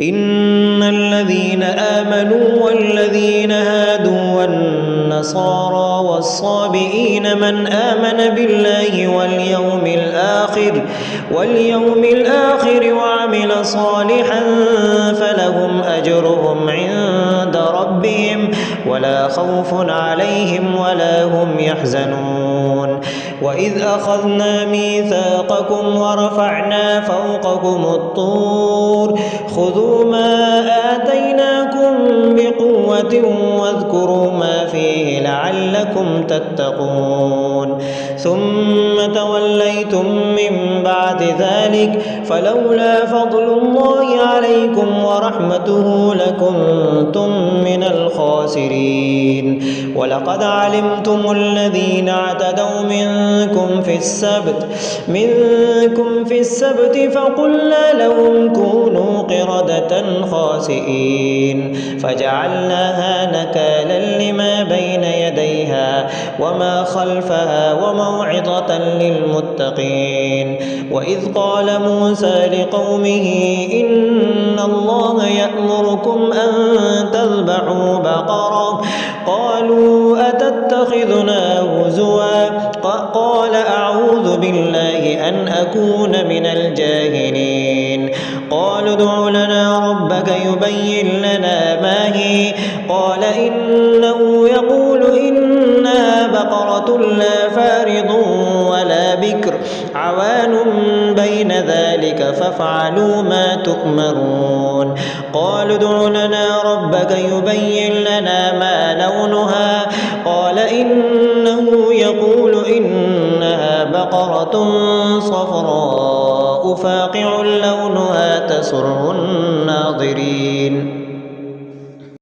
إن الذين آمنوا والذين هادوا والنصارى والصابئين من آمن بالله واليوم الآخر وعمل صالحا فلهم أجرهم عند ربهم ولا خوف عليهم ولا هم يحزنون. وإذ أخذنا ميثاقكم ورفعنا فوقكم الطور خذوا ما آتيناكم بقوة واذكروا ما فيه لعلكم تتقون. ثم توليتم من بعد ذلك فلولا فضل الله عليكم ورحمته لكنتم من الخاسرين. ولقد علمتم الذين اعتدوا منكم في السبت فقلنا لهم كونوا قردة خاسئين فجعلناها نكالا لما بين يديها وما خلفها وموعظة للمتقين. وإذ قال موسى لقومه إن الله يأمركم أن تذبحوا بقرة قالوا أتتخذنا هزوا قال أعوذ بالله أن أكون من الجاهلين. قالوا ادع لنا ربك يبين لنا ما هي قال إنه يقول إنها بقرة لا فارض ولا بكر عوان بين ذلك فافعلوا ما تؤمرون. قالوا ادع لنا ربك يبين لنا ما لونها قال إنه يقول إنها بقرة صفراء فاقع لونها تسر الناظرين.